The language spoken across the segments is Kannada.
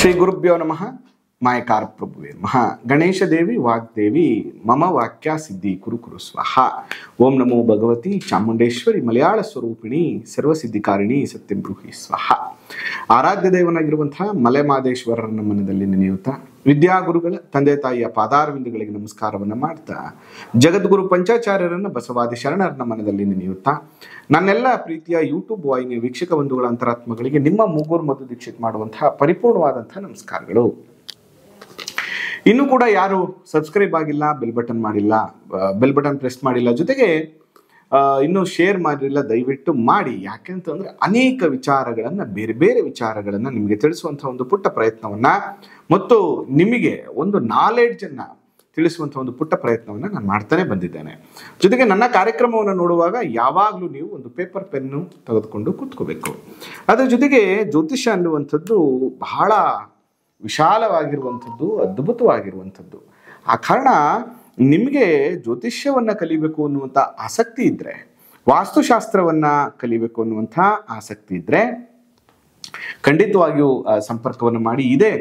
ಶ್ರೀ ಗುರುಭ್ಯೋ ನಮಃ. ಮಾಯಕಾರ ಪ್ರಭುವೇ ನಮಃ. ಗಣೇಶ ದೇವಿ ವಾಗ್ದೇವಿ ಮಮ ವಾಕ್ಯ ಸಿದ್ಧಿ ಕುರು ಕುರು ಸ್ವಾಹ. ಓಂ ನಮೋ ಭಗವತಿ ಚಾಮುಂಡೇಶ್ವರಿ ಮಲಯಾಳ ಸ್ವರೂಪಿಣಿ ಸರ್ವಸಿದ್ಧಿಕಾರಿಣಿ ಸತ್ಯಂ ಬ್ರೂಹಿ ಸ್ವಾಹ. ಆರಾಧ್ಯ ದೇವನಾಗಿರುವಂತಹ ಮಲೆಮಾದೇಶ್ವರರನ್ನ ಮನದಲ್ಲಿ ನೆನೆಯುತ್ತಾ ವಿದ್ಯಾಗುರುಗಳ ತಂದೆ ತಾಯಿಯ ಪಾದಾರವಿಂದಗಳಿಗೆ ನಮಸ್ಕಾರವನ್ನು ಮಾಡ್ತಾ ಜಗದ್ಗುರು ಪಂಚಾಚಾರ್ಯರನ್ನ ಬಸವಾದಿ ಶರಣರನ್ನ ಮನದಲ್ಲಿ ನೆನೆಯುತ್ತಾ ನನ್ನೆಲ್ಲ ಪ್ರೀತಿಯ ಯೂಟ್ಯೂಬ್ ವಾಹಿನಿಯ ವೀಕ್ಷಕ ಬಂಧುಗಳ ಅಂತರಾತ್ಮಗಳಿಗೆ ನಿಮ್ಮ ಮೂಗೂರು ಮಧು ದೀಕ್ಷಿತ್ ಮಾಡುವಂತಹ ಪರಿಪೂರ್ಣವಾದಂತಹ ನಮಸ್ಕಾರಗಳು. ಇನ್ನು ಕೂಡ ಯಾರು ಸಬ್ಸ್ಕ್ರೈಬ್ ಆಗಿಲ್ಲ, ಬೆಲ್ ಬಟನ್ ಮಾಡಿಲ್ಲ, ಬೆಲ್ ಬಟನ್ ಪ್ರೆಸ್ ಮಾಡಿಲ್ಲ, ಜೊತೆಗೆ ಇನ್ನು ಶೇರ್ ಮಾಡಿಲ್ಲ, ದಯವಿಟ್ಟು ಮಾಡಿ. ಯಾಕೆಂತಂದ್ರೆ ಅನೇಕ ವಿಚಾರಗಳನ್ನ, ಬೇರೆ ಬೇರೆ ವಿಚಾರಗಳನ್ನ ನಿಮಗೆ ತಿಳಿಸುವಂತಹ ಒಂದು ಪುಟ್ಟ ಪ್ರಯತ್ನವನ್ನ ಮತ್ತು ನಿಮಗೆ ಒಂದು ನಾಲೆಡ್ಜ್ ಅನ್ನ ತಿಳಿಸುವಂತಹ ಒಂದು ಪುಟ್ಟ ಪ್ರಯತ್ನವನ್ನ ನಾನು ಮಾಡ್ತಾನೆ ಬಂದಿದ್ದೇನೆ. ಜೊತೆಗೆ ನನ್ನ ಕಾರ್ಯಕ್ರಮವನ್ನು ನೋಡುವಾಗ ಯಾವಾಗಲೂ ನೀವು ಒಂದು ಪೇಪರ್ ಪೆನ್ನು ತೆಗೆದುಕೊಂಡು ಕೂತ್ಕೋಬೇಕು. ಅದರ ಜೊತೆಗೆ ಜ್ಯೋತಿಷ್ಯ ಅನ್ನುವಂಥದ್ದು ಬಹಳ ವಿಶಾಲವಾಗಿರುವಂಥದ್ದು, ಅದ್ಭುತವಾಗಿರುವಂಥದ್ದು. ಆ ಕಾರಣ ನಿಮಗೆ ಜ್ಯೋತಿಷ್ಯವನ್ನ ಕಲಿಬೇಕು ಅನ್ನುವಂಥ ಆಸಕ್ತಿ ಇದ್ರೆ, ವಾಸ್ತುಶಾಸ್ತ್ರವನ್ನ ಕಲಿಬೇಕು ಅನ್ನುವಂಥ ಆಸಕ್ತಿ ಇದ್ರೆ ಖಂಡಿತವಾಗಿಯೂ ಸಂಪರ್ಕವನ್ನು ಮಾಡಿ. ಇದೇ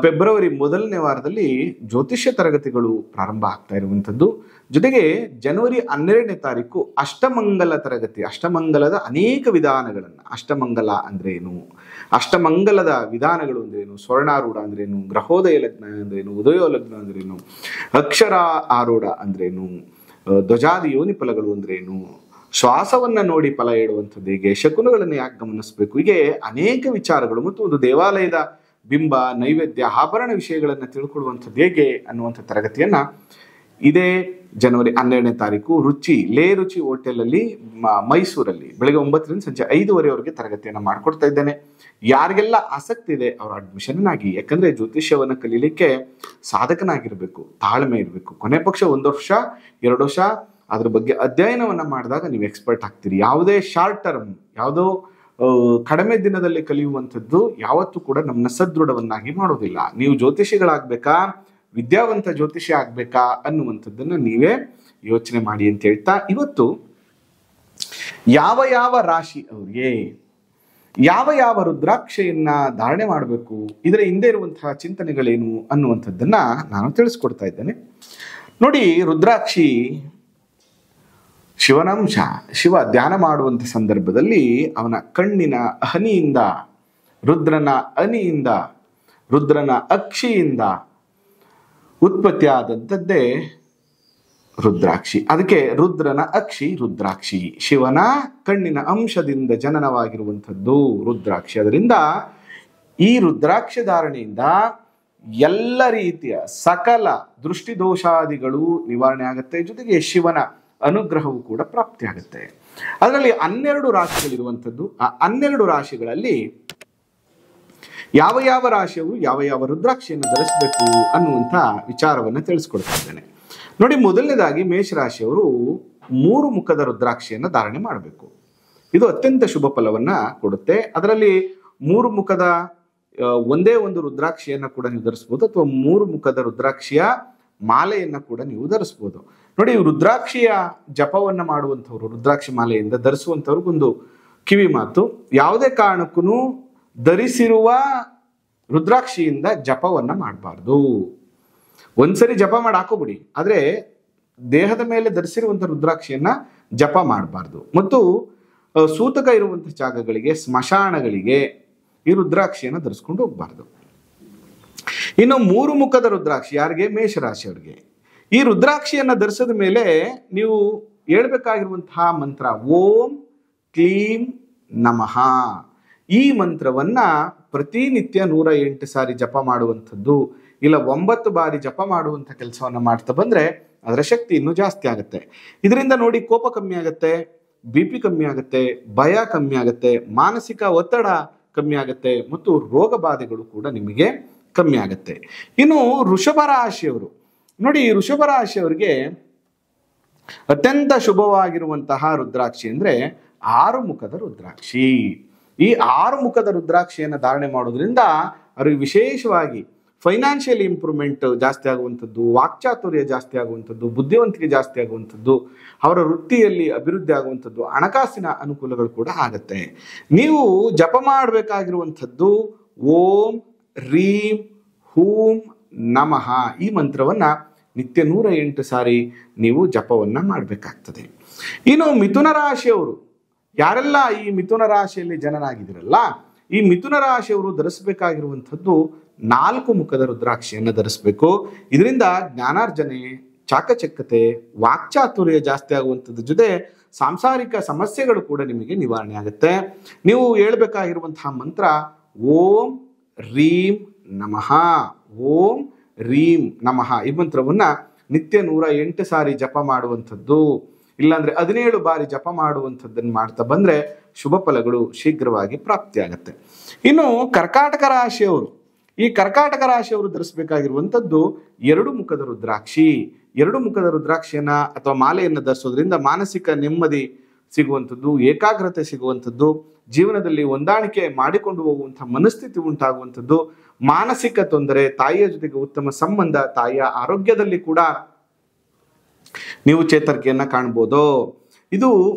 ಫೆಬ್ರವರಿ ಮೊದಲನೇ ವಾರದಲ್ಲಿ ಜ್ಯೋತಿಷ್ಯ ತರಗತಿಗಳು ಪ್ರಾರಂಭ ಆಗ್ತಾ ಇರುವಂಥದ್ದು. ಜೊತೆಗೆ ಜನವರಿ 12ನೇ ತಾರೀಕು ಅಷ್ಟಮಂಗಲ ತರಗತಿ, ಅಷ್ಟಮಂಗಲದ ಅನೇಕ ವಿಧಾನಗಳನ್ನು, ಅಷ್ಟಮಂಗಲ ಅಂದ್ರೆ ಏನು, ಅಷ್ಟಮಂಗಲದ ವಿಧಾನಗಳು ಅಂದ್ರೇನು, ಸ್ವರ್ಣಾರೂಢ ಅಂದ್ರೇನು, ಗ್ರಹೋದಯ ಲಗ್ನ ಅಂದ್ರೇನು, ಉದಯ ಲಗ್ನ ಅಂದ್ರೇನು, ಅಕ್ಷರ ಆರೂಢ ಅಂದ್ರೇನು, ಧ್ವಜಾದಿ ಯೋನಿ ಫಲಗಳು ಅಂದ್ರೇನು, ಶ್ವಾಸವನ್ನ ನೋಡಿ ಫಲ ಹೇಳುವಂಥದ್ದು ಹೇಗೆ, ಶಕುನಗಳನ್ನು ಯಾಕೆ ಗಮನಿಸಬೇಕು, ಹೀಗೆ ಅನೇಕ ವಿಚಾರಗಳು ಮತ್ತು ಒಂದು ದೇವಾಲಯದ ಬಿಂಬ, ನೈವೇದ್ಯ, ಆಭರಣ ವಿಷಯಗಳನ್ನು ತಿಳ್ಕೊಳ್ಳುವಂಥದ್ದು ಹೇಗೆ ಅನ್ನುವಂಥ ತರಗತಿಯನ್ನ ಇದೇ ಜನವರಿ 12ನೇ ತಾರೀಕು ಲೇ ರುಚಿ ಹೋಟೆಲ್ ಅಲ್ಲಿ ಮೈಸೂರಲ್ಲಿ ಬೆಳಗ್ಗೆ 9ರಿಂದ ಸಂಜೆ 5:30ವರೆಗೆ ತರಗತಿಯನ್ನು ಮಾಡಿಕೊಡ್ತಾ ಇದ್ದೇನೆ. ಯಾರಿಗೆಲ್ಲ ಆಸಕ್ತಿ ಇದೆ ಅವರು ಅಡ್ಮಿಷನ್ ಆಗಿ. ಯಾಕಂದ್ರೆ ಜ್ಯೋತಿಷ್ಯವನ್ನು ಕಲೀಲಿಕ್ಕೆ ಸಾಧಕನಾಗಿರ್ಬೇಕು, ತಾಳ್ಮೆ ಇರಬೇಕು. ಕೊನೆ ಪಕ್ಷ 1 ವರ್ಷ 2 ವರ್ಷ ಅದ್ರ ಬಗ್ಗೆ ಅಧ್ಯಯನವನ್ನ ಮಾಡಿದಾಗ ನೀವು ಎಕ್ಸ್ಪರ್ಟ್ ಆಗ್ತೀರಿ. ಯಾವುದೇ ಶಾರ್ಟ್ ಟರ್ಮ್, ಯಾವುದೋ ಕಡಿಮೆ ದಿನದಲ್ಲಿ ಕಲಿಯುವಂಥದ್ದು ಯಾವತ್ತೂ ಕೂಡ ನಮ್ಮನ್ನ ಸದೃಢವನ್ನಾಗಿ ಮಾಡೋದಿಲ್ಲ. ನೀವು ಜ್ಯೋತಿಷಿಗಳಾಗ್ಬೇಕಾ, ವಿದ್ಯಾವಂತ ಜ್ಯೋತಿಷಿ ಆಗ್ಬೇಕಾ ಅನ್ನುವಂಥದ್ದನ್ನ ನೀವೇ ಯೋಚನೆ ಮಾಡಿ ಅಂತ ಹೇಳ್ತಾ, ಇವತ್ತು ಯಾವ ಯಾವ ರಾಶಿ ಅವ್ರಿಗೆ ಯಾವ ಯಾವ ರುದ್ರಾಕ್ಷೆಯನ್ನ ಧಾರಣೆ ಮಾಡಬೇಕು, ಇದರ ಹಿಂದೆ ಇರುವಂತಹ ಚಿಂತನೆಗಳೇನು ಅನ್ನುವಂಥದ್ದನ್ನ ನಾನು ತಿಳಿಸ್ಕೊಡ್ತಾ ಇದ್ದೇನೆ. ನೋಡಿ, ರುದ್ರಾಕ್ಷಿ ಶಿವನಂಶ. ಶಿವ ಧ್ಯಾನ ಮಾಡುವಂಥ ಸಂದರ್ಭದಲ್ಲಿ ಅವನ ಕಣ್ಣಿನ ಹನಿಯಿಂದ, ರುದ್ರನ ಹನಿಯಿಂದ, ರುದ್ರನ ಅಕ್ಷಿಯಿಂದ ಉತ್ಪತ್ತಿ ಆದಂಥದ್ದೇ ರುದ್ರಾಕ್ಷಿ. ಅದಕ್ಕೆ ರುದ್ರನ ಅಕ್ಷಿ ರುದ್ರಾಕ್ಷಿ, ಶಿವನ ಕಣ್ಣಿನ ಅಂಶದಿಂದ ಜನನವಾಗಿರುವಂಥದ್ದು ರುದ್ರಾಕ್ಷಿ. ಅದರಿಂದ ಈ ರುದ್ರಾಕ್ಷಿ ಧಾರಣೆಯಿಂದ ಎಲ್ಲ ರೀತಿಯ ಸಕಲ ದೃಷ್ಟಿದೋಷಾದಿಗಳು ನಿವಾರಣೆ ಆಗುತ್ತೆ. ಜೊತೆಗೆ ಶಿವನ ಅನುಗ್ರಹವು ಕೂಡ ಪ್ರಾಪ್ತಿ ಆಗುತ್ತೆ. ಅದರಲ್ಲಿ 12 ರಾಶಿಗಳಿರುವಂಥದ್ದು. ಆ 12 ರಾಶಿಗಳಲ್ಲಿ ಯಾವ ಯಾವ ರಾಶಿಯು ಯಾವ ಯಾವ ರುದ್ರಾಕ್ಷಿಯನ್ನು ಧರಿಸಬೇಕು ಅನ್ನುವಂಥ ವಿಚಾರವನ್ನು ತಿಳಿಸ್ಕೊಡ್ತಾ ಇದ್ದೇನೆ. ನೋಡಿ, ಮೊದಲನೇದಾಗಿ ಮೇಷರಾಶಿಯವರು 3 ಮುಖದ ರುದ್ರಾಕ್ಷಿಯನ್ನು ಧಾರಣೆ ಮಾಡಬೇಕು. ಇದು ಅತ್ಯಂತ ಶುಭ ಫಲವನ್ನ ಕೊಡುತ್ತೆ. ಅದರಲ್ಲಿ 3 ಮುಖದ ಒಂದೇ ಒಂದು ರುದ್ರಾಕ್ಷಿಯನ್ನು ಕೂಡ ನೀವು ಧರಿಸ್ಬೋದು, ಅಥವಾ 3 ಮುಖದ ರುದ್ರಾಕ್ಷಿಯ ಮಾಲೆಯನ್ನ ಕೂಡ ನೀವು ಧರಿಸ್ಬೋದು. ನೋಡಿ, ರುದ್ರಾಕ್ಷಿಯ ಜಪವನ್ನ ಮಾಡುವಂಥವ್ರು, ರುದ್ರಾಕ್ಷಿ ಮಾಲೆಯಿಂದ ಧರಿಸುವಂಥವ್ರಿಗೊಂದು ಕಿವಿ ಮಾತು: ಯಾವುದೇ ಕಾರಣಕ್ಕೂ ಧರಿಸಿರುವ ರುದ್ರಾಕ್ಷಿಯಿಂದ ಜಪವನ್ನ ಮಾಡಬಾರ್ದು. ಒಂದ್ಸರಿ ಜಪ ಮಾಡಿ ಹಾಕೋಬಿಡಿ, ಆದ್ರೆ ದೇಹದ ಮೇಲೆ ಧರಿಸಿರುವಂಥ ರುದ್ರಾಕ್ಷಿಯನ್ನ ಜಪ ಮಾಡಬಾರ್ದು. ಮತ್ತು ಸೂತಕ ಇರುವಂಥ ಜಾಗಗಳಿಗೆ, ಸ್ಮಶಾನಗಳಿಗೆ ಈ ರುದ್ರಾಕ್ಷಿಯನ್ನು ಧರಿಸ್ಕೊಂಡು ಹೋಗ್ಬಾರ್ದು. ಇನ್ನು 3 ಮುಖದ ರುದ್ರಾಕ್ಷಿ ಯಾರಿಗೆ? ಮೇಷರಾಶಿಯವರಿಗೆ. ಈ ರುದ್ರಾಕ್ಷಿಯನ್ನ ಧರಿಸಿದ ಮೇಲೆ ನೀವು ಹೇಳ್ಬೇಕಾಗಿರುವಂತಹ ಮಂತ್ರ ಓಂ ಕ್ಲೀಂ ನಮಃ. ಈ ಮಂತ್ರವನ್ನ ಪ್ರತಿನಿತ್ಯ 108 ಸಾರಿ ಜಪ ಮಾಡುವಂಥದ್ದು, ಇಲ್ಲ 9 ಬಾರಿ ಜಪ ಮಾಡುವಂಥ ಕೆಲಸವನ್ನ ಮಾಡ್ತಾ ಬಂದ್ರೆ ಅದರ ಶಕ್ತಿ ಇನ್ನೂ ಜಾಸ್ತಿ ಆಗುತ್ತೆ. ಇದರಿಂದ ನೋಡಿ, ಕೋಪ ಕಮ್ಮಿ ಆಗುತ್ತೆ, BP ಕಮ್ಮಿ ಆಗುತ್ತೆ, ಭಯ ಕಮ್ಮಿ ಆಗುತ್ತೆ, ಮಾನಸಿಕ ಒತ್ತಡ ಕಮ್ಮಿ ಆಗುತ್ತೆ, ಮತ್ತು ರೋಗ ಬಾಧೆಗಳು ಕೂಡ ನಿಮಗೆ ಕಮ್ಮಿ ಆಗುತ್ತೆ. ಇನ್ನು ವೃಷಭ ರಾಶಿಯವರು ನೋಡಿ, ವೃಷಭ ರಾಶಿಯವರಿಗೆ ಅತ್ಯಂತ ಶುಭವಾಗಿರುವಂತಹ ರುದ್ರಾಕ್ಷಿ ಅಂದ್ರೆ 6 ಮುಖದ ರುದ್ರಾಕ್ಷಿ. ಈ 6 ಮುಖದ ರುದ್ರಾಕ್ಷಿಯನ್ನು ಧಾರಣೆ ಮಾಡೋದ್ರಿಂದ ಅವ್ರಿಗೆ ವಿಶೇಷವಾಗಿ ಫೈನಾನ್ಷಿಯಲ್ ಇಂಪ್ರೂವ್ಮೆಂಟ್ ಜಾಸ್ತಿ ಆಗುವಂಥದ್ದು, ವಾಕ್ಚಾತುರ್ಯ ಜಾಸ್ತಿ ಆಗುವಂಥದ್ದು, ಬುದ್ಧಿವಂತಿಕೆ ಜಾಸ್ತಿ ಆಗುವಂಥದ್ದು, ಅವರ ವೃತ್ತಿಯಲ್ಲಿ ಅಭಿವೃದ್ಧಿ ಆಗುವಂಥದ್ದು, ಹಣಕಾಸಿನ ಅನುಕೂಲಗಳು ಕೂಡ ಆಗುತ್ತೆ. ನೀವು ಜಪ ಮಾಡಬೇಕಾಗಿರುವಂಥದ್ದು ಓಂ ರೀಂ ಹೂಂ ನಮಃ ಈ ಮಂತ್ರವನ್ನ ನಿತ್ಯ 108 ಸಾರಿ ನೀವು ಜಪವನ್ನ ಮಾಡಬೇಕಾಗ್ತದೆ. ಇನ್ನು ಮಿಥುನ ರಾಶಿಯವರು ಯಾರೆಲ್ಲ ಈ ಮಿಥುನ ರಾಶಿಯಲ್ಲಿ ಜನನಾಗಿದ್ದೀರಲ್ಲ, ಈ ಮಿಥುನ ರಾಶಿಯವರು ಧರಿಸಬೇಕಾಗಿರುವಂಥದ್ದು 4 ಮುಖದ ರುದ್ರಾಕ್ಷಿಯನ್ನು ಧರಿಸಬೇಕು. ಇದರಿಂದ ಜ್ಞಾನಾರ್ಜನೆ, ಚಾಕಚಕ್ಯತೆ, ವಾಕ್ಚಾತುರ್ಯ ಜಾಸ್ತಿ ಆಗುವಂಥದ್ದು ಜೊತೆ ಸಾಂಸಾರಿಕ ಸಮಸ್ಯೆಗಳು ಕೂಡ ನಿಮಗೆ ನಿವಾರಣೆ ಆಗುತ್ತೆ. ನೀವು ಹೇಳ್ಬೇಕಾಗಿರುವಂತಹ ಮಂತ್ರ ಓಂ ರೀಂ ನಮಃ, ಓಂ ರೀಂ ನಮಃ ಈ ಮಂತ್ರವನ್ನ ನಿತ್ಯ 108 ಸಾರಿ ಜಪ ಮಾಡುವಂಥದ್ದು, ಇಲ್ಲಾಂದ್ರೆ 17 ಬಾರಿ ಜಪ ಮಾಡುವಂಥದ್ದನ್ನು ಮಾಡ್ತಾ ಬಂದ್ರೆ ಶುಭ ಫಲಗಳು ಶೀಘ್ರವಾಗಿ ಪ್ರಾಪ್ತಿಯಾಗತ್ತೆ. ಇನ್ನು ಕರ್ಕಾಟಕ ರಾಶಿಯವರು, ಈ ಕರ್ಕಾಟಕ ರಾಶಿಯವರು ಧರಿಸಬೇಕಾಗಿರುವಂಥದ್ದು 2 ಮುಖದ ರುದ್ರಾಕ್ಷಿ. 2 ಮುಖದ ರುದ್ರಾಕ್ಷಿಯನ್ನ ಅಥವಾ ಮಾಲೆಯನ್ನು ಧರಿಸೋದ್ರಿಂದ ಮಾನಸಿಕ ನೆಮ್ಮದಿ ಸಿಗುವಂಥದ್ದು, ಏಕಾಗ್ರತೆ ಸಿಗುವಂಥದ್ದು, ಜೀವನದಲ್ಲಿ ಹೊಂದಾಣಿಕೆ ಮಾಡಿಕೊಂಡು ಹೋಗುವಂತಹ ಮನಸ್ಥಿತಿ ಉಂಟಾಗುವಂಥದ್ದು, ಮಾನಸಿಕ ತೊಂದರೆ, ತಾಯಿಯ ಜೊತೆಗೆ ಉತ್ತಮ ಸಂಬಂಧ, ತಾಯಿಯ ಆರೋಗ್ಯದಲ್ಲಿ ಕೂಡ ನೀವು ಚೇತರಿಕೆಯನ್ನ ಕಾಣ್ಬೋದು. ಇದು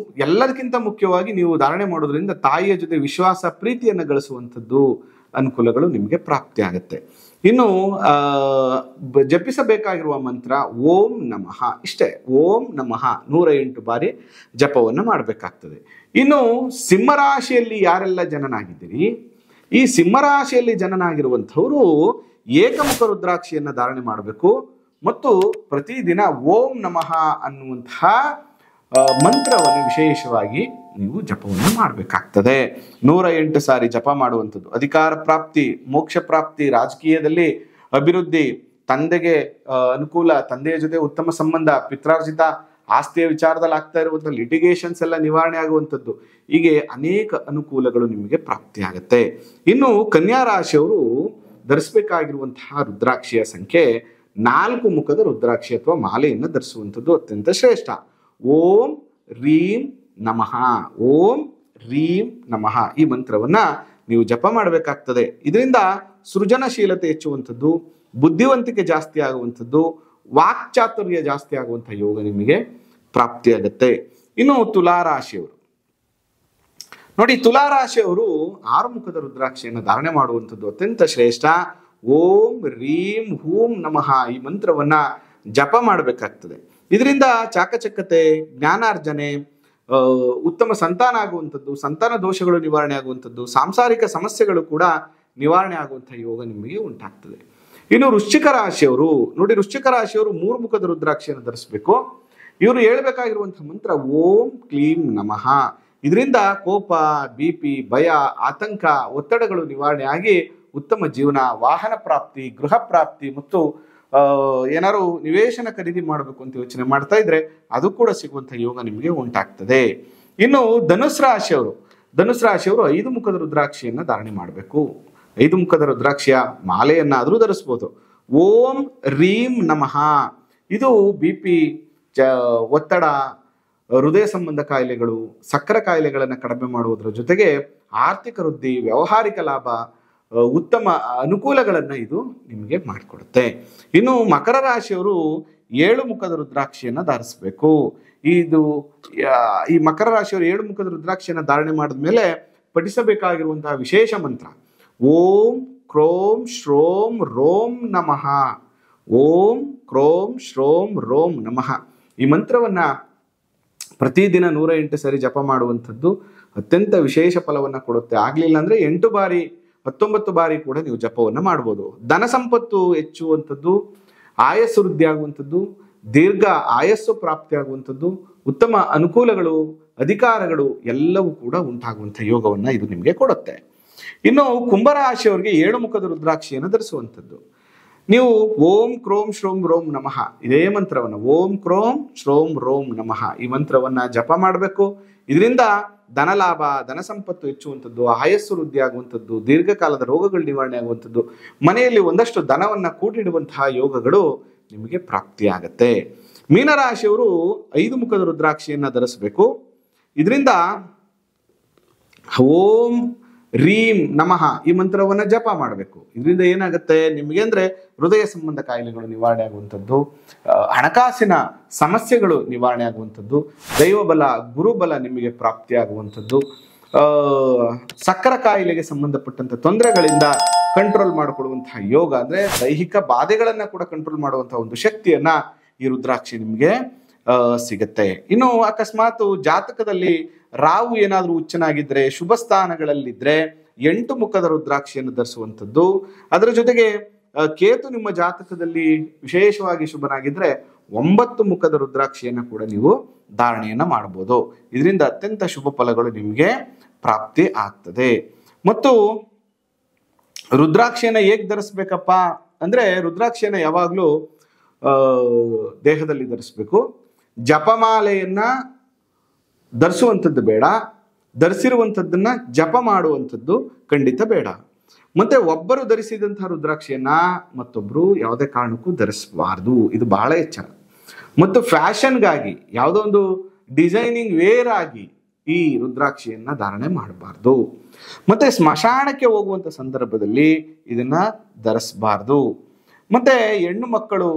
ಎಲ್ಲದಕ್ಕಿಂತ ಮುಖ್ಯವಾಗಿ ನೀವು ಧಾರಣೆ ಮಾಡೋದ್ರಿಂದ ತಾಯಿಯ ಜೊತೆ ವಿಶ್ವಾಸ, ಪ್ರೀತಿಯನ್ನು ಗಳಿಸುವಂಥದ್ದು ಅನುಕೂಲಗಳು ನಿಮಗೆ ಪ್ರಾಪ್ತಿ ಆಗುತ್ತೆ. ಇನ್ನು ಜಪಿಸಬೇಕಾಗಿರುವ ಮಂತ್ರ ಓಂ ನಮಃ ಇಷ್ಟೇ. ಓಂ ನಮಃ 108 ಬಾರಿ ಜಪವನ್ನು ಮಾಡಬೇಕಾಗ್ತದೆ. ಇನ್ನು ಸಿಂಹರಾಶಿಯಲ್ಲಿ ಯಾರೆಲ್ಲ ಜನನಾಗಿದ್ದೀರಿ, ಈ ಸಿಂಹರಾಶಿಯಲ್ಲಿ ಜನನಾಗಿರುವಂಥವರು ಏಕಮುಖ ರುದ್ರಾಕ್ಷಿಯನ್ನು ಧಾರಣೆ ಮಾಡಬೇಕು ಮತ್ತು ಪ್ರತಿದಿನ ಓಂ ನಮಃ ಅನ್ನುವಂತಹ ಮಂತ್ರವನ್ನು ವಿಶೇಷವಾಗಿ ನೀವು ಜಪವನ್ನು ಮಾಡಬೇಕಾಗ್ತದೆ. 108 ಸಾರಿ ಜಪ ಮಾಡುವಂಥದ್ದು ಅಧಿಕಾರ ಪ್ರಾಪ್ತಿ, ಮೋಕ್ಷ ಪ್ರಾಪ್ತಿ, ರಾಜಕೀಯದಲ್ಲಿ ಅಭಿವೃದ್ಧಿ, ತಂದೆಗೆ ಅನುಕೂಲ, ತಂದೆಯ ಜೊತೆ ಉತ್ತಮ ಸಂಬಂಧ, ಪಿತ್ರಾರ್ಜಿತ ಆಸ್ತಿಯ ವಿಚಾರದಲ್ಲಿ ಆಗ್ತಾ ಇರುವಂತಹ ಲಿಟಿಗೇಷನ್ಸ್ ಎಲ್ಲ ನಿವಾರಣೆ ಆಗುವಂಥದ್ದು, ಹೀಗೆ ಅನೇಕ ಅನುಕೂಲಗಳು ನಿಮಗೆ ಪ್ರಾಪ್ತಿಯಾಗತ್ತೆ. ಇನ್ನು ಕನ್ಯಾ ರಾಶಿಯವರು ಧರಿಸಬೇಕಾಗಿರುವಂತಹ ರುದ್ರಾಕ್ಷಿಯ ಸಂಖ್ಯೆ 4 ಮುಖದ ರುದ್ರಾಕ್ಷಿ ಅಥವಾ ಮಾಲೆಯನ್ನು ಧರಿಸುವಂಥದ್ದು ಅತ್ಯಂತ ಶ್ರೇಷ್ಠ. ಓಂ ರೀಂ ನಮಃ, ಓಂ ರೀಂ ನಮಃ ಈ ಮಂತ್ರವನ್ನ ನೀವು ಜಪ ಮಾಡಬೇಕಾಗ್ತದೆ. ಇದರಿಂದ ಸೃಜನಶೀಲತೆ ಹೆಚ್ಚುವಂಥದ್ದು, ಬುದ್ಧಿವಂತಿಕೆ ಜಾಸ್ತಿ ಆಗುವಂಥದ್ದು, ವಾಕ್ಚಾತುರ್ಯ ಜಾಸ್ತಿ ಆಗುವಂತಹ ಯೋಗ ನಿಮಗೆ ಪ್ರಾಪ್ತಿಯಾಗತ್ತೆ. ಇನ್ನು ತುಲಾರಾಶಿಯವರು ನೋಡಿ, ತುಲಾರಾಶಿಯವರು 6 ಮುಖದ ರುದ್ರಾಕ್ಷಿಯನ್ನು ಧಾರಣೆ ಮಾಡುವಂಥದ್ದು ಅತ್ಯಂತ ಶ್ರೇಷ್ಠ. ಓಂ ರೀಂ ಹೂಂ ನಮಃ ಈ ಮಂತ್ರವನ್ನ ಜಪ ಮಾಡಬೇಕಾಗ್ತದೆ. ಇದರಿಂದ ಚಾಕಚಕ್ಯತೆ, ಜ್ಞಾನಾರ್ಜನೆ, ಉತ್ತಮ ಸಂತಾನ ಆಗುವಂಥದ್ದು, ಸಂತಾನ ದೋಷಗಳು ನಿವಾರಣೆ ಆಗುವಂಥದ್ದು, ಸಾಂಸಾರಿಕ ಸಮಸ್ಯೆಗಳು ಕೂಡ ನಿವಾರಣೆ ಆಗುವಂತಹ ಯೋಗ ನಿಮಗೆ ಉಂಟಾಗ್ತದೆ. ಇನ್ನು ವೃಶ್ಚಿಕ ರಾಶಿಯವರು ನೋಡಿ, ವೃಶ್ಚಿಕ ರಾಶಿಯವರು 3 ಮುಖದ ರುದ್ರಾಕ್ಷಿಯನ್ನು ಧರಿಸಬೇಕು. ಇವರು ಹೇಳ್ಬೇಕಾಗಿರುವಂತಹ ಮಂತ್ರ ಓಂ ಕ್ಲೀಂ ನಮಃ. ಇದರಿಂದ ಕೋಪ, BP, ಭಯ, ಆತಂಕ, ಒತ್ತಡಗಳು ನಿವಾರಣೆ ಆಗಿ ಉತ್ತಮ ಜೀವನ, ವಾಹನ ಪ್ರಾಪ್ತಿ, ಗೃಹ ಪ್ರಾಪ್ತಿ ಮತ್ತು ಏನಾದ್ರು ನಿವೇಶನ ಖರೀದಿ ಮಾಡಬೇಕು ಅಂತ ಯೋಚನೆ ಮಾಡ್ತಾ ಇದ್ರೆ ಅದು ಕೂಡ ಸಿಗುವಂತಹ ಯೋಗ ನಿಮಗೆ ಉಂಟಾಗ್ತದೆ. ಇನ್ನು ಧನುಸ್ ರಾಶಿಯವರು 5 ಮುಖದ ರುದ್ರಾಕ್ಷಿಯನ್ನ ಧಾರಣೆ ಮಾಡಬೇಕು. 5 ಮುಖದ ರುದ್ರಾಕ್ಷಿಯ ಮಾಲೆಯನ್ನಾದರೂ ಧರಿಸ್ಬೋದು. ಓಂ ರೀಂ ನಮಃ ಇದು BP, ಒತ್ತಡ, ಹೃದಯ ಸಂಬಂಧ ಕಾಯಿಲೆಗಳು, ಸಕ್ಕರೆ ಕಾಯಿಲೆಗಳನ್ನು ಕಡಿಮೆ ಮಾಡುವುದರ ಜೊತೆಗೆ ಆರ್ಥಿಕ ವೃದ್ಧಿ, ವ್ಯಾವಹಾರಿಕ ಲಾಭ, ಉತ್ತಮ ಅನುಕೂಲಗಳನ್ನು ಇದು ನಿಮಗೆ ಮಾಡಿಕೊಡುತ್ತೆ. ಇನ್ನು ಮಕರ ರಾಶಿಯವರು 7 ಮುಖದ ರುದ್ರಾಕ್ಷಿಯನ್ನು ಧರಿಸಬೇಕು. ಈ ಮಕರ ರಾಶಿಯವರು 7 ಮುಖದ ರುದ್ರಾಕ್ಷಿಯನ್ನು ಧಾರಣೆ ಮಾಡಿದ ಮೇಲೆ ಪಠಿಸಬೇಕಾಗಿರುವಂತಹ ವಿಶೇಷ ಮಂತ್ರ ಓಂ ಕ್ರೋಂ ಶ್ರೋಂ ರೋಂ ನಮಃ, ಓಂ ಕ್ರೋಂ ಶ್ರೋಂ ರೋಂ ನಮಃ ಈ ಮಂತ್ರವನ್ನ ಪ್ರತಿದಿನ 108 ಸರಿ ಜಪ ಮಾಡುವಂಥದ್ದು ಅತ್ಯಂತ ವಿಶೇಷ ಫಲವನ್ನು ಕೊಡುತ್ತೆ. ಆಗ್ಲಿಲ್ಲ ಅಂದ್ರೆ 8 ಬಾರಿ 19 ಬಾರಿ ಕೂಡ ನೀವು ಜಪವನ್ನು ಮಾಡ್ಬೋದು. ಧನ ಸಂಪತ್ತು ಹೆಚ್ಚುವಂಥದ್ದು, ಆಯಸ್ಸು ವೃದ್ಧಿ ಆಗುವಂಥದ್ದು, ದೀರ್ಘ ಆಯಸ್ಸು ಪ್ರಾಪ್ತಿ ಆಗುವಂಥದ್ದು, ಉತ್ತಮ ಅನುಕೂಲಗಳು, ಅಧಿಕಾರಗಳು ಎಲ್ಲವೂ ಕೂಡ ಉಂಟಾಗುವಂಥ ಯೋಗವನ್ನು ಇದು ನಿಮಗೆ ಕೊಡುತ್ತೆ. ಇನ್ನು ಕುಂಭರಾಶಿಯವರಿಗೆ 7 ಮುಖದ ರುದ್ರಾಕ್ಷಿಯನ್ನು ಧರಿಸುವಂಥದ್ದು. ನೀವು ಓಂ ಕ್ರೋಂ ಶ್ರೋಂ ರೋಂ ನಮಃ ಇದೇ ಮಂತ್ರವನ್ನು ಓಂ ಕ್ರೋಂ ಶ್ರೋಂ ರೋಂ ನಮಃ ಈ ಮಂತ್ರವನ್ನ ಜಪ ಮಾಡಬೇಕು. ಇದರಿಂದ ಧನ ಲಾಭ, ಧನ ಸಂಪತ್ತು ಹೆಚ್ಚುವಂಥದ್ದು, ಆಯಸ್ಸು ವೃದ್ಧಿ ಆಗುವಂಥದ್ದು, ದೀರ್ಘಕಾಲದ ರೋಗಗಳು ನಿವಾರಣೆ ಆಗುವಂಥದ್ದು, ಮನೆಯಲ್ಲಿ ಒಂದಷ್ಟು ಧನವನ್ನು ಕೂಡಿಡುವಂತಹ ಯೋಗಗಳು ನಿಮಗೆ ಪ್ರಾಪ್ತಿಯಾಗತ್ತೆ. ಮೀನರಾಶಿಯವರು 5 ಮುಖದ ರುದ್ರಾಕ್ಷಿಯನ್ನು ಧರಿಸಬೇಕು. ಇದರಿಂದ ಓಂ ರೀಂ ನಮಃ ಈ ಮಂತ್ರವನ್ನ ಜಪ ಮಾಡಬೇಕು. ಇದರಿಂದ ಏನಾಗುತ್ತೆ ನಿಮಗೆ ಅಂದ್ರೆ ಹೃದಯ ಸಂಬಂಧ ಕಾಯಿಲೆಗಳು ನಿವಾರಣೆ ಆಗುವಂಥದ್ದು, ಹಣಕಾಸಿನ ಸಮಸ್ಯೆಗಳು ನಿವಾರಣೆ ಆಗುವಂಥದ್ದು, ದೈವಬಲ, ಗುರುಬಲ ನಿಮಗೆ ಪ್ರಾಪ್ತಿ ಆಗುವಂಥದ್ದು, ಸಕ್ಕರೆ ಕಾಯಿಲೆಗೆ ಸಂಬಂಧಪಟ್ಟಂತ ತೊಂದರೆಗಳಿಂದ ಕಂಟ್ರೋಲ್ ಮಾಡಿಕೊಳ್ಳುವಂತಹ ಯೋಗ, ಅಂದ್ರೆ ದೈಹಿಕ ಬಾಧೆಗಳನ್ನ ಕೂಡ ಕಂಟ್ರೋಲ್ ಮಾಡುವಂತಹ ಒಂದು ಶಕ್ತಿಯನ್ನ ಈ ರುದ್ರಾಕ್ಷಿ ನಿಮ್ಗೆ ಸಿಗುತ್ತೆ. ಇನ್ನು ಅಕಸ್ಮಾತ್ ಜಾತಕದಲ್ಲಿ ರಾಹು ಏನಾದ್ರೂ ಉಚ್ಚನಾಗಿದ್ರೆ, ಶುಭ ಸ್ಥಾನಗಳಲ್ಲಿದ್ರೆ 8 ಮುಖದ ರುದ್ರಾಕ್ಷಿಯನ್ನು ಧರಿಸುವಂಥದ್ದು. ಅದರ ಜೊತೆಗೆ ಕೇತು ನಿಮ್ಮ ಜಾತಕದಲ್ಲಿ ವಿಶೇಷವಾಗಿ ಶುಭನಾಗಿದ್ರೆ 9 ಮುಖದ ರುದ್ರಾಕ್ಷಿಯನ್ನ ಕೂಡ ನೀವು ಧಾರಣೆಯನ್ನ ಮಾಡಬಹುದು. ಇದರಿಂದ ಅತ್ಯಂತ ಶುಭ ಫಲಗಳು ನಿಮಗೆ ಪ್ರಾಪ್ತಿ ಆಗ್ತದೆ. ಮತ್ತು ರುದ್ರಾಕ್ಷಿಯನ್ನ ಹೇಗೆ ಧರಿಸ್ಬೇಕಪ್ಪ ಅಂದ್ರೆ, ರುದ್ರಾಕ್ಷಿಯನ್ನ ಯಾವಾಗ್ಲೂ ದೇಹದಲ್ಲಿ ಧರಿಸ್ಬೇಕು. ಜಪಮಾಲೆಯನ್ನ ಧರಿಸುವಂಥದ್ದು ಬೇಡ, ಧರಿಸಿರುವಂಥದ್ದನ್ನ ಜಪ ಮಾಡುವಂಥದ್ದು ಖಂಡಿತ ಬೇಡ. ಮತ್ತೆ ಒಬ್ಬರು ಧರಿಸಿದಂತಹ ರುದ್ರಾಕ್ಷಿಯನ್ನ ಮತ್ತೊಬ್ರು ಯಾವುದೇ ಕಾರಣಕ್ಕೂ ಧರಿಸಬಾರ್ದು, ಇದು ಬಹಳ ಎಚ್ಚರ. ಮತ್ತು ಫ್ಯಾಷನ್ಗಾಗಿ ಯಾವುದೋ ಒಂದು ಡಿಸೈನಿಂಗ್ ವೇರ್ ಆಗಿ ಈ ರುದ್ರಾಕ್ಷಿಯನ್ನ ಧಾರಣೆ ಮಾಡಬಾರ್ದು. ಮತ್ತೆ ಸ್ಮಶಾನಕ್ಕೆ ಹೋಗುವಂತ ಸಂದರ್ಭದಲ್ಲಿ ಇದನ್ನ ಧರಿಸಬಾರ್ದು. ಮತ್ತೆ ಹೆಣ್ಣು ಮಕ್ಕಳು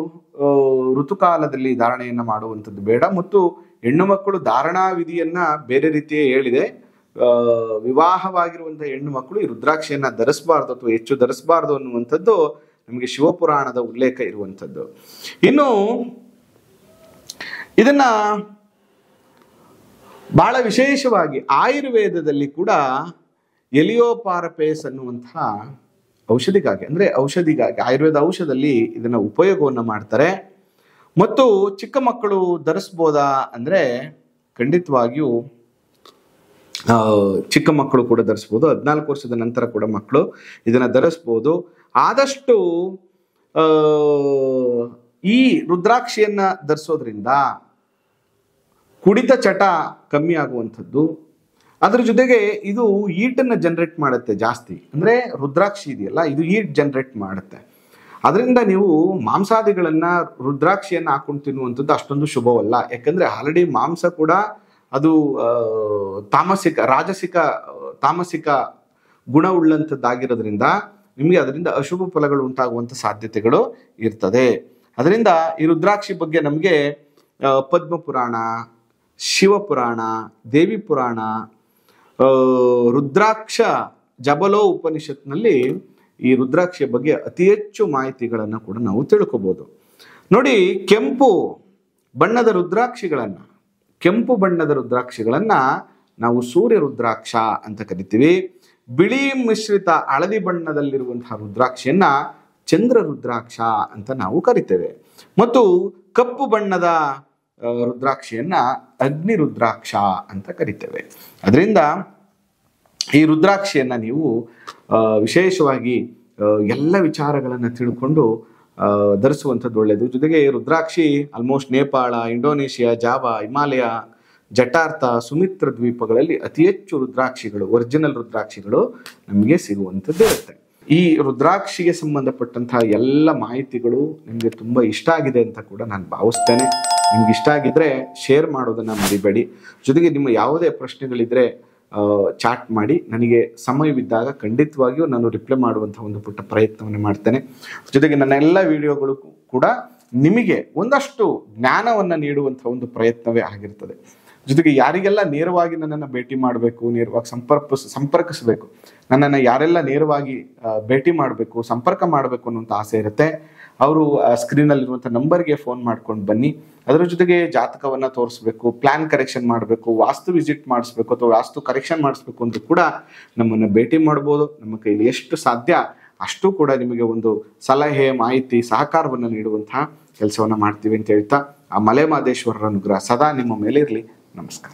ಋತುಕಾಲದಲ್ಲಿ ಧಾರಣೆಯನ್ನ ಮಾಡುವಂಥದ್ದು ಬೇಡ. ಮತ್ತು ಹೆಣ್ಣು ಮಕ್ಕಳು ಧಾರಣಾ ವಿಧಿಯನ್ನ ಬೇರೆ ರೀತಿಯೇ ಹೇಳಿದೆ. ವಿವಾಹವಾಗಿರುವಂತಹ ಹೆಣ್ಣು ಮಕ್ಕಳು ಈ ರುದ್ರಾಕ್ಷಿಯನ್ನ ಧರಿಸಬಾರ್ದು ಅಥವಾ ಹೆಚ್ಚು ಧರಿಸಬಾರ್ದು ಅನ್ನುವಂಥದ್ದು ನಮಗೆ ಶಿವಪುರಾಣದ ಉಲ್ಲೇಖ ಇರುವಂಥದ್ದು. ಇನ್ನು ಇದನ್ನ ಬಹಳ ವಿಶೇಷವಾಗಿ ಆಯುರ್ವೇದದಲ್ಲಿ ಕೂಡ ಎಲಿಯೋಪಾರಪೇಸ್ ಅನ್ನುವಂತಹ ಔಷಧಿಗಾಗಿ, ಅಂದ್ರೆ ಔಷಧಿಗಾಗಿ ಆಯುರ್ವೇದ ಔಷಧದಲ್ಲಿ ಇದನ್ನ ಉಪಯೋಗವನ್ನು ಮಾಡ್ತಾರೆ. ಮತ್ತು ಚಿಕ್ಕ ಮಕ್ಕಳು ಧರಿಸ್ಬೋದಾ ಅಂದ್ರೆ ಖಂಡಿತವಾಗಿಯೂ ಚಿಕ್ಕ ಮಕ್ಕಳು ಕೂಡ ಧರಿಸ್ಬೋದು. 14 ವರ್ಷದ ನಂತರ ಕೂಡ ಮಕ್ಕಳು ಇದನ್ನ ಧರಿಸ್ಬೋದು. ಆದಷ್ಟು ಈ ರುದ್ರಾಕ್ಷಿಯನ್ನ ಧರಿಸೋದ್ರಿಂದ ಕುಡಿತ ಚಟ ಕಮ್ಮಿ ಆಗುವಂಥದ್ದು. ಅದ್ರ ಜೊತೆಗೆ ಇದು ಹೀಟನ್ನು ಜನರೇಟ್ ಮಾಡುತ್ತೆ ಜಾಸ್ತಿ. ಅಂದ್ರೆ ರುದ್ರಾಕ್ಷಿ ಇದೆಯಲ್ಲ, ಇದು ಹೀಟ್ ಜನರೇಟ್ ಮಾಡುತ್ತೆ. ಅದರಿಂದ ನೀವು ಮಾಂಸಾದಿಗಳನ್ನ ರುದ್ರಾಕ್ಷಿಯನ್ನ ಹಾಕೊಂಡು ತಿನ್ನುವಂಥದ್ದು ಅಷ್ಟೊಂದು ಶುಭವಲ್ಲ. ಯಾಕಂದ್ರೆ ಆಲ್ರೆಡಿ ಮಾಂಸ ಕೂಡ ಅದು ತಾಮಸಿಕ ಗುಣವುಳ್ಳಂಥದ್ದಾಗಿರೋದ್ರಿಂದ ನಿಮಗೆ ಅದರಿಂದ ಅಶುಭ ಫಲಗಳು ಉಂಟಾಗುವಂಥ ಸಾಧ್ಯತೆಗಳು ಇರ್ತದೆ. ಅದರಿಂದ ಈ ರುದ್ರಾಕ್ಷಿ ಬಗ್ಗೆ ನಮಗೆ ಪದ್ಮಪುರಾಣ, ಶಿವಪುರಾಣ, ದೇವಿ ಪುರಾಣ, ರುದ್ರಾಕ್ಷ ಜಬಲೋ ಉಪನಿಷತ್ನಲ್ಲಿ ಈ ರುದ್ರಾಕ್ಷಿಯ ಬಗ್ಗೆ ಅತಿ ಹೆಚ್ಚು ಮಾಹಿತಿಗಳನ್ನು ಕೂಡ ನಾವು ತಿಳ್ಕೊಬಹುದು. ನೋಡಿ, ಕೆಂಪು ಬಣ್ಣದ ರುದ್ರಾಕ್ಷಿಗಳನ್ನ ನಾವು ಸೂರ್ಯ ರುದ್ರಾಕ್ಷ ಅಂತ ಕರಿತೀವಿ. ಬಿಳಿ ಮಿಶ್ರಿತ ಹಳದಿ ಬಣ್ಣದಲ್ಲಿರುವಂತಹ ರುದ್ರಾಕ್ಷಿಯನ್ನ ಚಂದ್ರ ರುದ್ರಾಕ್ಷ ಅಂತ ನಾವು ಕರಿತೇವೆ. ಮತ್ತು ಕಪ್ಪು ಬಣ್ಣದ ರುದ್ರಾಕ್ಷಿಯನ್ನ ಅಗ್ನಿ ರುದ್ರಾಕ್ಷ ಅಂತ ಕರಿತೇವೆ. ಅದರಿಂದ ಈ ರುದ್ರಾಕ್ಷಿಯನ್ನ ನೀವು ವಿಶೇಷವಾಗಿ ಎಲ್ಲ ವಿಚಾರಗಳನ್ನು ತಿಳ್ಕೊಂಡು ಧರಿಸುವಂಥದ್ದು ಒಳ್ಳೆಯದು. ಜೊತೆಗೆ rudraksha almost Nepal, Indonesia, Java, Himalaya, ಜಟಾರ್ಥ, ಸುಮಿತ್ರ ದ್ವೀಪಗಳಲ್ಲಿ ಅತಿ ಹೆಚ್ಚು ರುದ್ರಾಕ್ಷಿಗಳು, ಒರಿಜಿನಲ್ ರುದ್ರಾಕ್ಷಿಗಳು ನಮಗೆ ಸಿಗುವಂಥದ್ದು ಇರುತ್ತೆ. ಈ ರುದ್ರಾಕ್ಷಿಗೆ ಸಂಬಂಧಪಟ್ಟಂತಹ ಎಲ್ಲ ಮಾಹಿತಿಗಳು ನಿಮಗೆ ತುಂಬ ಇಷ್ಟ ಆಗಿದೆ ಅಂತ ಕೂಡ ನಾನು ಭಾವಿಸ್ತೇನೆ. ನಿಮ್ಗೆ ಇಷ್ಟ ಆಗಿದ್ರೆ ಶೇರ್ ಮಾಡೋದನ್ನ ಮರಿಬೇಡಿ. ಜೊತೆಗೆ ನಿಮ್ಮ ಯಾವುದೇ ಪ್ರಶ್ನೆಗಳಿದ್ರೆ ಚಾಟ್ ಮಾಡಿ, ನನಗೆ ಸಮಯವಿದ್ದಾಗ ಖಂಡಿತವಾಗಿಯೂ ನಾನು ರಿಪ್ಲೈ ಮಾಡುವಂತಹ ಒಂದು ಪುಟ್ಟ ಪ್ರಯತ್ನವನ್ನು ಮಾಡ್ತೇನೆ. ಜೊತೆಗೆ ನನ್ನ ಎಲ್ಲ ವಿಡಿಯೋಗಳು ಕೂಡ ನಿಮಗೆ ಒಂದಷ್ಟು ಜ್ಞಾನವನ್ನು ನೀಡುವಂತಹ ಒಂದು ಪ್ರಯತ್ನವೇ ಆಗಿರ್ತದೆ. ಜೊತೆಗೆ ಯಾರಿಗೆಲ್ಲ ನೇರವಾಗಿ ನನ್ನನ್ನು ಭೇಟಿ ಮಾಡಬೇಕು, ನೇರವಾಗಿ ಸಂಪರ್ಕಿಸಬೇಕು, ನನ್ನನ್ನು ಯಾರೆಲ್ಲ ನೇರವಾಗಿ ಭೇಟಿ ಮಾಡಬೇಕು, ಸಂಪರ್ಕ ಮಾಡಬೇಕು ಅನ್ನುವಂಥ ಆಸೆ ಇರುತ್ತೆ, ಅವರು ಸ್ಕ್ರೀನಲ್ಲಿರುವಂಥ ನಂಬರ್ಗೆ ಫೋನ್ ಮಾಡ್ಕೊಂಡು ಬನ್ನಿ. ಅದರ ಜೊತೆಗೆ ಜಾತಕವನ್ನು ತೋರಿಸ್ಬೇಕು, ಪ್ಲಾನ್ ಕರೆಕ್ಷನ್ ಮಾಡಬೇಕು, ವಾಸ್ತು ವಿಸಿಟ್ ಮಾಡಿಸ್ಬೇಕು ಅಥವಾ ವಾಸ್ತು ಕರೆಕ್ಷನ್ ಮಾಡಿಸ್ಬೇಕು ಅಂತ ಕೂಡ ನಮ್ಮನ್ನು ಭೇಟಿ ಮಾಡ್ಬೋದು. ನಮ್ಮ ಕೈಲಿ ಎಷ್ಟು ಸಾಧ್ಯ ಅಷ್ಟು ಕೂಡ ನಿಮಗೆ ಒಂದು ಸಲಹೆ, ಮಾಹಿತಿ, ಸಹಕಾರವನ್ನು ನೀಡುವಂತಹ ಕೆಲಸವನ್ನು ಮಾಡ್ತೀವಿ ಅಂತ ಹೇಳ್ತಾ, ಆ ಮಲೆ ಮಹದೇಶ್ವರರ ಅನುಗ್ರಹ ಸದಾ ನಿಮ್ಮ ಮೇಲೆ ಇರಲಿ. ನಮಸ್ಕಾರ.